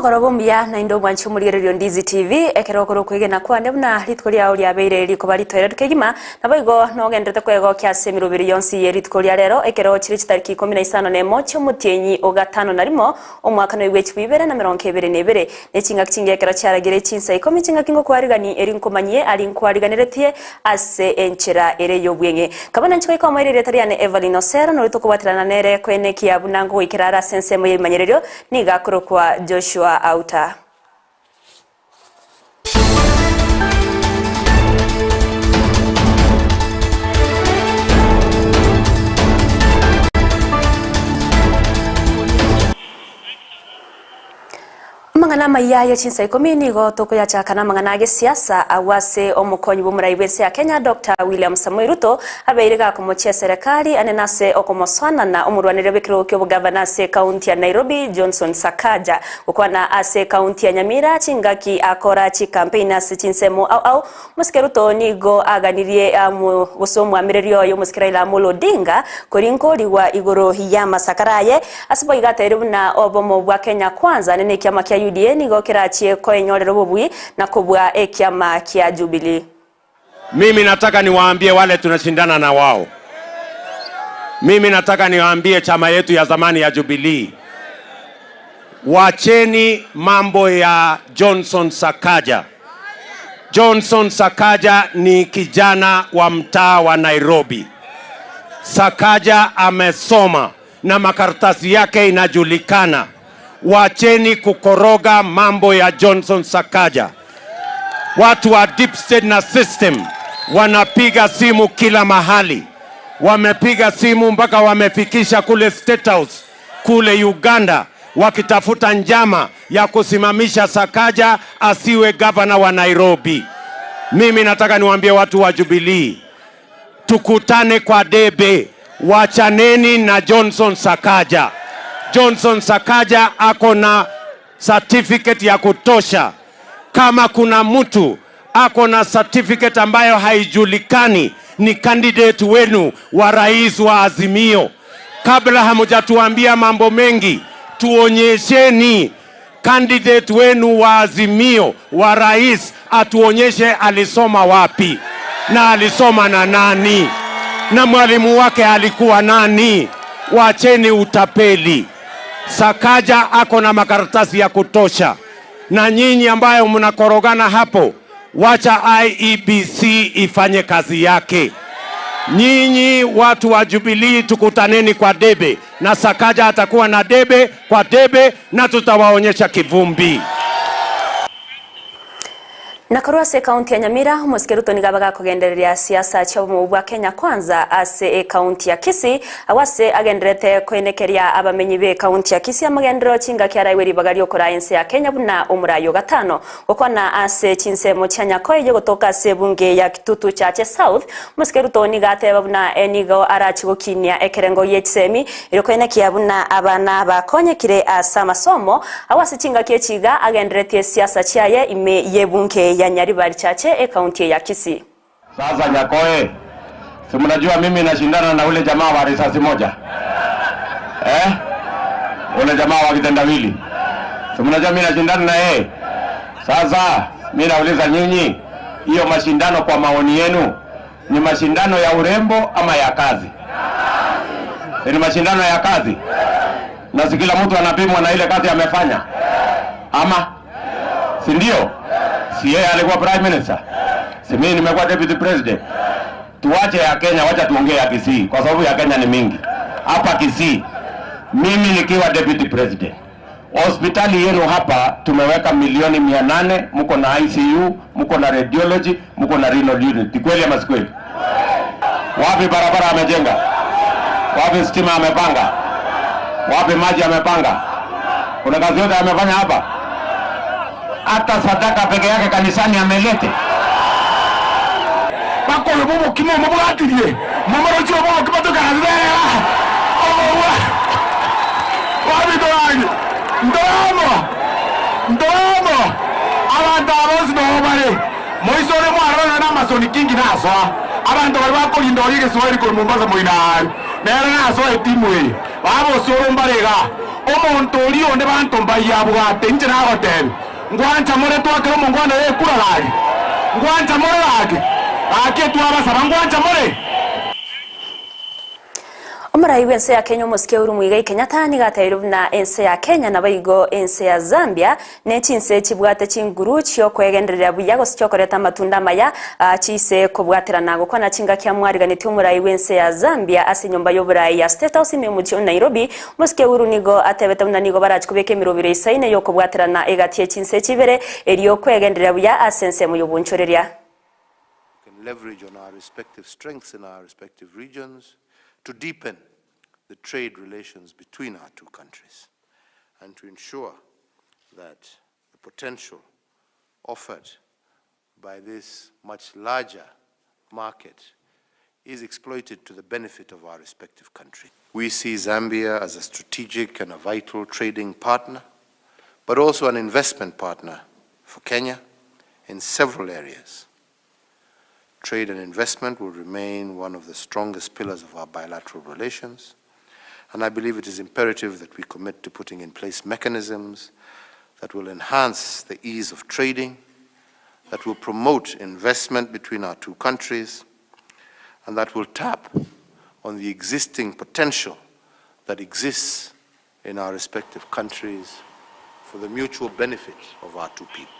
Amagorobo mbia na indo mwanchu murigererio Ndizi TV ekerokoro kwigena kwa nebuna ritko lya uri abeire riko balitwere tukegima na boigo no gendete kwego kya semirubiri yonsi ye ritko lya rero ekero chiri chitariki 15 ne mocho mutienyi ogatano narimo omwaka no igwe chibibere na 22 nechinga kinge ekero charagire Chinsa Ikomi chinga kingo kwarigani eri nkomanyie ali nkwariganiretie ase enchera ere yobwenge kabana nchiko iko mairire tariane Evelyn Osera no ritukubatirana nere kwene kia bunango ikirara sense moye manyererio ni gakoro kwa Joshua Auta. Mangana Amayia Chinsa Ikomi nigo toko ya chakana mangana age siasa awase omukonyi bumuraibense ya Kenya Dr. William Samoei Ruto abeirega kumochia serikali anenase okomoswana na omurwanire bekiro kyo governor se county ya Nairobi Johnson Sakaja ukwana ase county ya Nyamira chingaki akora chi campaign ase chinsemo au muskeruto nigo aganirie gusomwa amireryo yo muskiraila Amolo Odinga korinko liwa igoro ya masakaraye asibo igatere buna obomo bwa Kenya kwanza nene kiama kya UDA nigo kirachie ko enyorero bobui na kubwa ekiama kya Jubilee. Mimi nataka niwaambie wale tunashindana na wao. Mimi nataka niwaambie chama yetu ya zamani ya Jubilee. Wacheni mambo ya Johnson Sakaja. Johnson Sakaja ni kijana wa mtaa wa Nairobi. Sakaja amesoma na makaratasi yake inajulikana. Wacheni kukoroga mambo ya Johnson Sakaja. Watu wa deep state na system wanapiga simu kila mahali. Wamepiga simu mpaka wamefikisha kule State House, kule Uganda, wakitafuta njama ya kusimamisha Sakaja asiwe governor wa Nairobi. Mimi nataka niwaambie watu wa Jubilee, tukutane kwa debe, wachaneni na Johnson Sakaja. Johnson Sakaja ako na certificate ya kutosha. Kama kuna mtu ako na certificate ambayo haijulikani, ni candidate wenu wa rais wa Azimio. Kabla hamujatuambia mambo mengi, tuonyesheni candidate wenu wa Azimio wa rais, atuonyeshe alisoma wapi na alisoma na nani na mwalimu wake alikuwa nani. Wacheni utapeli. Sakaja ako na makaratasi ya kutosha. Na nyinyi ambayo mnakorogana hapo, wacha IEBC ifanye kazi yake. Nyinyi watu wa Jubilee tukutaneni kwa debe, na Sakaja atakuwa na debe kwa debe, na tutawaonyesha kivumbi. Nakorwa se county ya Nyamira muskeruto nigabaga kugendereria siasa chomu bwa Kenya kwanza ase county ya Kisii awase agenderete kwenekeria abamenyi be county ya Kisii amagendero chinga kyaraiweri bagario kora ense ya Kenya buna umurayo gatano ukona ase chinsemo chanya koye gotoka se bunge ya Kitutu Chache South muskeruto nigate babuna enigo arachigokinia ekerengo yetsemi irokwenekia buna abana bakonyekire asa masomo awase chinga kyechiga agenderete siasa chaye ime yebunge ya Nyaribari Chache county ya Kisii. Sasa Nyakoe, si mnajua mimi nashindana na ule jamaa wa risasi moja? Ule jamaa wa kitendawili. Si mnajua mimi nashindana na yeye? Sasa mimi nauliza nyinyi, hiyo mashindano kwa maoni yenu ni mashindano ya urembo ama ya kazi? Ni mashindano ya kazi. Na si kila mtu anapimwa na ile kazi amefanya? Ama si ndio? Si yeye alikuwa prime minister, si mimi nimekuwa deputy president. Tuache ya Kenya, wacha tuongee ya Kisii kwa sababu ya Kenya ni mingi. Hapa Kisii mimi nikiwa deputy president, hospitali yenu hapa tumeweka milioni 800, mko na ICU, mko na radiology, mko na renal unit. Kweli ama si kweli? Wapi barabara amejenga? Wapi stima amepanga? Wapi maji amepanga? Kuna kazi yote amefanya hapa? Hata sadaka peke yake kanisani amelete. Bako yobo kimo mabwatirie. Mamaro chobo kibato karazera. Wabi doani. Ndomo. Abanda abozi no bare. Moisore mwarana na masoni kingi naso. Abanda bako lindori ke Swahili ko Mombasa moina. Nera naso etimu e. Babo soro mbarega. omuntu oli onde bantu mbaya bwate nje na hotel ngwanja more twakero mungwana ekura lagi ngwanja more lagi ake twabasaba ngwanja more. Omurai wense ya Kenya musike uru mwigai Kenyatta ni gatairu na ense ya Kenya na baigo ense ya Zambia ne chinse chibwate chinguru chyo kwegenderera buyago sicyo koreta matunda maya chise kubwaterana gukwana chinga kya mwariganiti omurai wense ya Zambia ase nyumba y'oburai ya State House mu muji Nairobi musike uru nigo atebeta munanigo barachi kubeke mirobiro isaine yo kubwaterana egatie chinse chibere eriyo kwegenderera buya asense mu yobunchoreria. Can leverage on our respective strengths in our respective regions to deepen the trade relations between our two countries and to ensure that the potential offered by this much larger market is exploited to the benefit of our respective countries. We see Zambia as a strategic and a vital trading partner, but also an investment partner for Kenya in several areas. Trade and investment will remain one of the strongest pillars of our bilateral relations, and I believe it is imperative that we commit to putting in place mechanisms that will enhance the ease of trading, that will promote investment between our two countries, and that will tap on the existing potential that exists in our respective countries for the mutual benefit of our two people.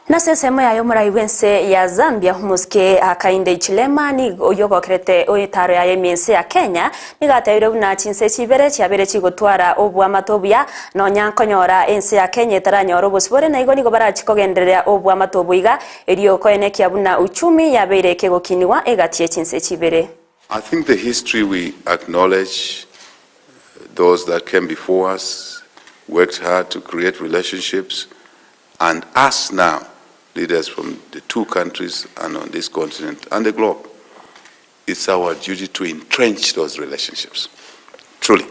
Na sesemo ya yomurai wense ya Zambia humuske akainde ichilema ni oyogo krete oyitaro ya yemense ya Kenya ni gatayiro na chinse chibere cyabere chigotwara obwa matobya no nyankonyora ense ya Kenya taranyoro bosibore na igoni go barachikogenderera obwa matobuiga eriyo koeneke abuna uchumi yabere kegokiniwa egatie chinse chibere. I think the history we acknowledge, those that came before us worked hard to create relationships, and us now, leaders from the two countries and on this continent and the globe, it's our duty to entrench those relationships, truly,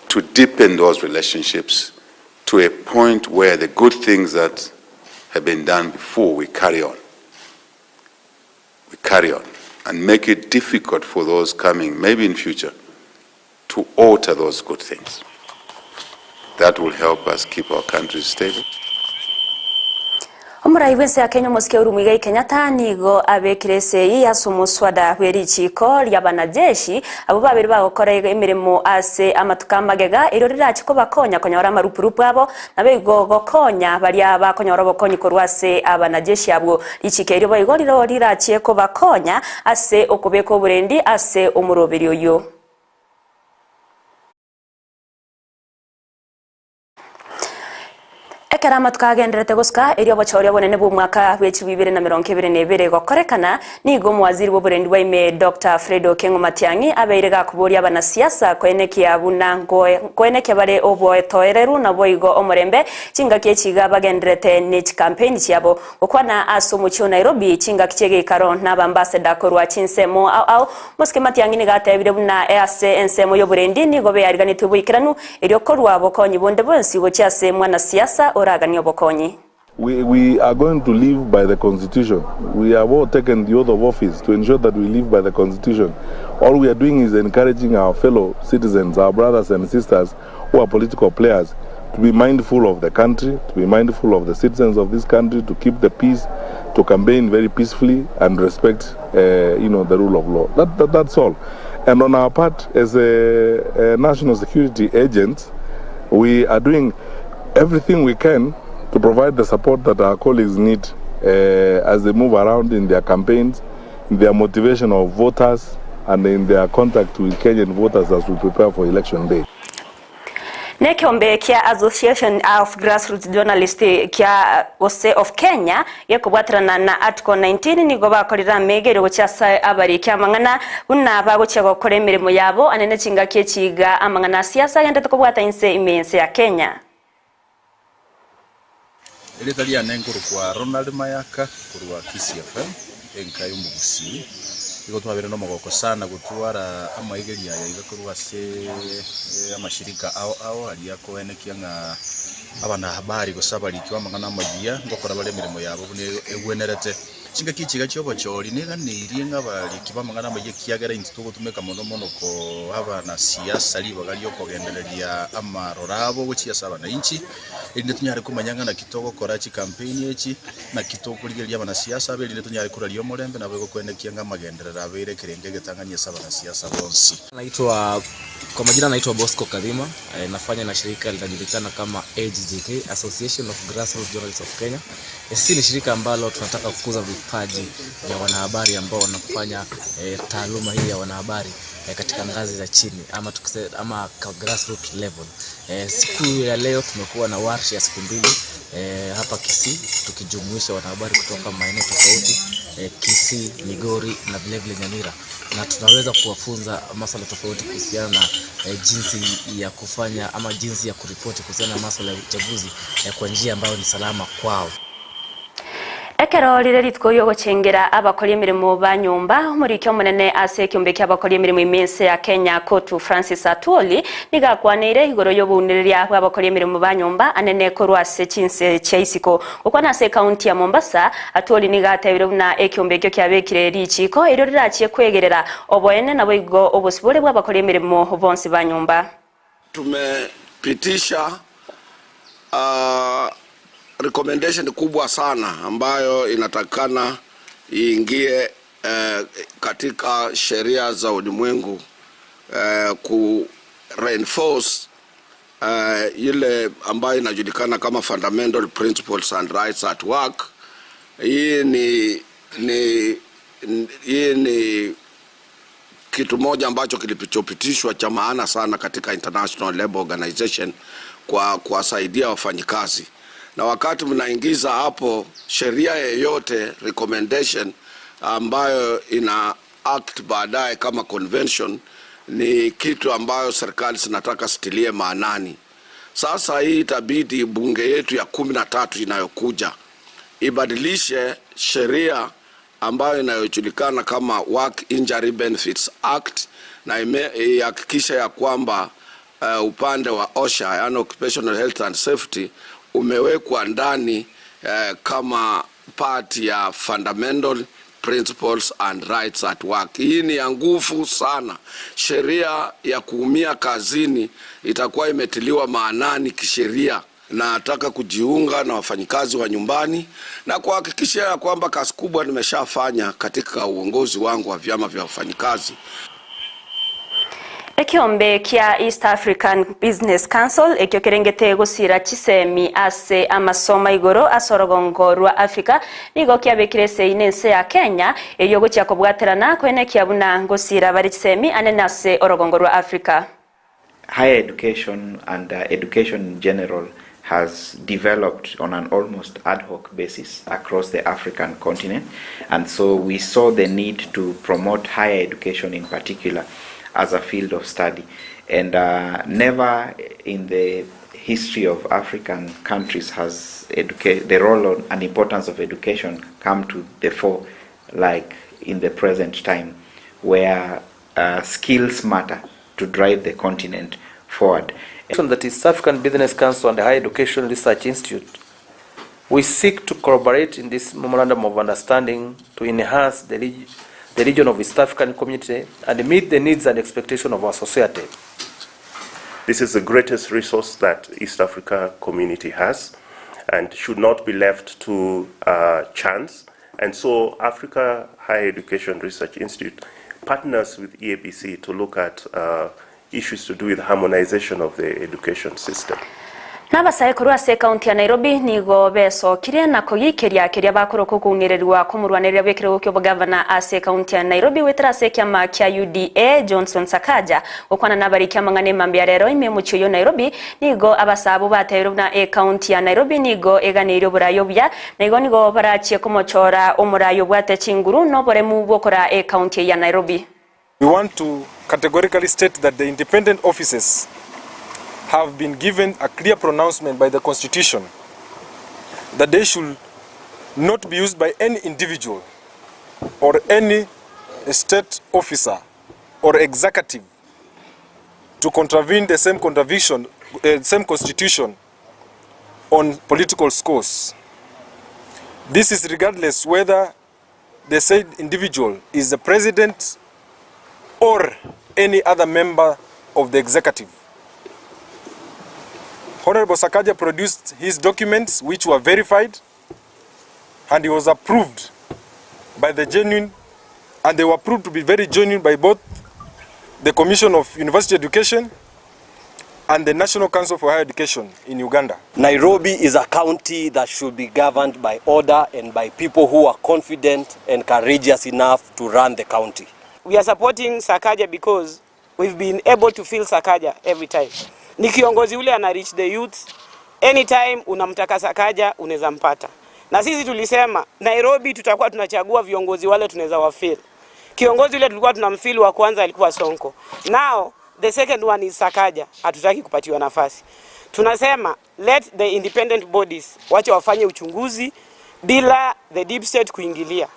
to deepen those relationships to a point where the good things that have been done before, we carry on. We carry on and make it difficult for those coming, maybe in future, to alter those good things. That will help us keep our countries stable. Omurai wense ya Kenya musike uru mwigai Kenyatta nigo abekirese yasumuswada werichiko lyabanajeshi abo babiri bagokora emirimo ase amatukamagega irorira chiko bakonya konyora marupurupu abo nabego gokonya bali abakonyora bokonyi korwase abanajeshi abo ichikeri bayigoriro rirachiye ko bakonya ase okubeko burendi ase omuroberi oyo. Ekarama tukagenderete guska eri obochori obonene bu mwaka w'echi 2022 gokorekana nigo mwaziri w'oburendi waime Dr. Fredo Kengo Matiang'i abeirega kuboria abanasiasa kwenekia abuna kwenekia bare oboetoereru na boigo omurembe chinga kiechiga bagenderete ne campaign chiabo okwana asomucho Nairobi chinga kichege karo na ambassador korwa chinsemo au moske Matiang'i nigatebire buna ase ensemo y'oburendi nigo beyarigani tubuyikiranu eri okorwa bokonyi bonde bonsi bochase mwana siasa. We are going to live by the Constitution. We have all taken the oath of office to ensure that we live by the Constitution. All we are doing is encouraging our fellow citizens, our brothers and sisters who are political players, to be mindful of the country, to be mindful of the citizens of this country, to keep the peace, to campaign very peacefully and respect, the rule of law. That's all. And on our part, as a national security agent, we are doing everything we can to provide the support that our colleagues need as they move around in their campaigns, in their motivation of voters, and in their contact with Kenyan voters as we prepare for election day. Nekombe kia Association of Grassroots Journalists kia Ose of Kenya yekubwatrana na Article 19 nigo bakorira megere gochasa abari kia mangana una bagoche gokora emirimo yabo anene chinga kiechiga amangana siasa yendete kubwata inse imense ya Kenya. Ilitalia nenguru kwa Ronald Mayaka kurwa KCFM enkayo mugusi iko twabere no mogoko sana gutwara amaigeri ya igakurwa se amashirika ao aliyako enekianga abana habari gusabari kiwa mangana magia ngokora bale mirimo yabo egwenerete chinga kichiga cyobo chori nega niringa bali kibamangana maye kiagera intugo tumeka mono ko aba na siasa libagali okogendereria amarorabo guchiasa bana inchi inde tunyare kumanyanga na kitogo korachi campaign echi na kitogo kuligeria bana siasa beli tunyare kurario morembe na bego kwendekia ngamagenderera abere kirenge getanganya saba na siasa bonsi. Naitwa kwa majina naitwa Bosco Kadima, nafanya na shirika linajulikana kama AGJK, Association of Grassroots Journalists of Kenya. Sisi ni shirika ambalo tunataka kukuza vipaji vya wanahabari ambao wanafanya taaluma hii ya wanahabari katika ngazi za chini ama grassroots level. Siku ya leo tumekuwa na warsha ya siku mbili hapa Kisii, tukijumuisha wanahabari kutoka maeneo tofauti Kisii, Migori na vile vile Nyamira, na tunaweza kuwafunza masuala tofauti kuhusiana na jinsi ya kufanya ama jinsi ya kuripoti kuhusiana na masuala ya uchaguzi kwa njia ambayo ni salama kwao. Ekero rire ritkoyo gochengera abakora emirimo ba nyumba muri kyo munene ase kyombe ky'abakora emirimo imense ya Kenya Kotu Francis Atwoli nigakwanire igoro y'obuniriria bw'abakora emirimo ba nyumba anene korwase Chinsa Ikomi okwana ase county ya Mombasa. Atwoli nigatebire na ekyombe kyo kyabekire richiko iro rirachiye kwegerera oboene nabo igo obosibore bw'abakora emirimo bonsi ba nyumba. Tumepitisha recommendation kubwa sana ambayo inatakana iingie katika sheria za ulimwengu ku reinforce ile ambayo inajulikana kama fundamental principles and rights at work. Hii ni kitu moja ambacho kilipitishwa cha maana sana katika International Labour Organization kwa kuwasaidia wafanyikazi. Na wakati mnaingiza hapo sheria yoyote recommendation ambayo ina act baadaye kama convention, ni kitu ambayo serikali zinataka sitilie maanani. Sasa hii itabidi bunge yetu ya 13 inayokuja ibadilishe sheria ambayo inayojulikana kama Work Injury Benefits Act na ihakikisha ya kwamba upande wa OSHA, yani Occupational Health and Safety, umewekwa ndani kama part ya fundamental principles and rights at work. Hii ni ya nguvu sana. Sheria ya kuumia kazini itakuwa imetiliwa maanani kisheria. Nataka kujiunga na wafanyikazi wa nyumbani na kuhakikisha ya kwamba kazi kubwa nimeshafanya katika uongozi wangu wa vyama vya wafanyikazi. Ekyombe kya East African Business Council ekyo kerengete gusira chisemi ase amasoma igoro asorogongo rwa Africa nigo kyabekire seinense ya Kenya eyo gochya kobwaterana kwene kyabuna ngosira bari chisemi anenase orogongo rwa Africa. Higher education and education in general has developed on an almost ad hoc basis across the African continent, and so we saw the need to promote higher education in particular as a field of study. And never in the history of African countries has the role and importance of education come to the fore like in the present time, where skills matter to drive the continent forward. That is East African Business Council and the Higher Education Research Institute. We seek to collaborate in this memorandum of understanding to enhance the region of East African community and meet the needs and expectations of our society. This is the greatest resource that East Africa community has and should not be left to chance. And so Africa Higher Education Research Institute partners with EABC to look at issues to do with harmonization of the education system. Nabasaye kurwase county ya Nairobi nigo beso kire na koyikeria kiria bakoro kukunirerwa kumurwanirira bekire kyo governor ase county ya Nairobi wetrase kyama kya UDA Johnson Sakaja okwana nabari kyamangane mambya rero imemucho yo Nairobi nigo abasabo batero na county ya Nairobi nigo eganiro burayobya nigo barachye kumochora omurayo bwate chinguru no bore mu bokora county ya Nairobi. We want to categorically state that the independent offices have been given a clear pronouncement by the Constitution that they should not be used by any individual or any state officer or executive to contravene the same Constitution on political scores. This is regardless whether the said individual is the president or any other member of the executive. Honorable Sakaja produced his documents which were verified and he was approved by the genuine, and they were proved to be very genuine by both the Commission of University Education and the National Council for Higher Education in Uganda. Nairobi is a county that should be governed by order and by people who are confident and courageous enough to run the county. We are supporting Sakaja because we've been able to feel Sakaja every time. Ni kiongozi ule ana reach the youth. Anytime unamtaka Sakaja unaweza mpata. Na sisi tulisema Nairobi tutakuwa tunachagua viongozi wale tunaweza wafeel. Kiongozi ule tulikuwa tunamfeel wa kwanza alikuwa Sonko. Now the second one is Sakaja. Hatutaki kupatiwa nafasi. Tunasema let the independent bodies wache wafanye uchunguzi bila the deep state kuingilia.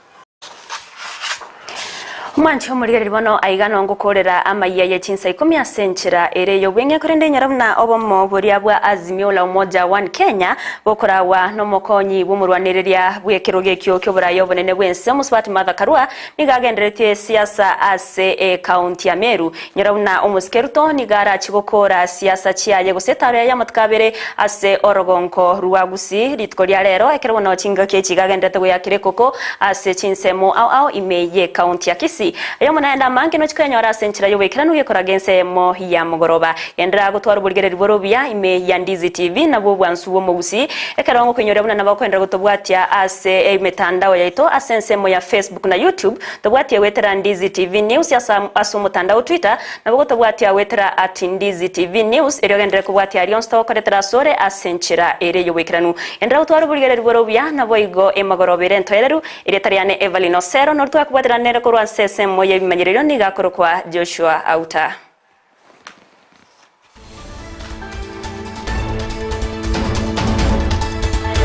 Mwancho murigari bono aigano ngukorera Amayia Chinsa Ikomi asenchera ere yobwenge kurende nyaramna obomo boria bwa Azimio la Umoja One Kenya bokorawa no mokonyi bumurwanireria bwekero gekyo kyoburayo bonene bwense omuswati mathakarwa nigagenderetie siasa ase county ya Meru nyaramna omuskeruto nigara chigokora siasa chiaye gusetare ya matkabere ase orogonko ruwagusi ritkoria rero ekerwo no chinga kechigagendete guyakire koko ase chinsemo au imeye county ya Kisii ayo munaenda mangi no chikanyora senchira yobekiranu yekora gense mo ya mugoroba yendra gutwara burgereri borobia ime ya Ndizi TV nabo bwansu wo mugusi ekarongo kwenyora buna nabakwendera gutobwatia ase metandao yaito asensemo ya Facebook na YouTube tobwatia wetera Ndizi TV News ya aso mutandao Twitter nabo gutobwatia wetera @Ndizi TV News eryogendere kubwatia Lionsto koretera sore asenchira ere yobekiranu yendra gutwara burgereri borobia nabo igo emagorobere ntoyereru iretariane Evelyn Osero nortwa kubwatia nere korwa sese moye bimanyerero nigakorokwa Joshua Auta.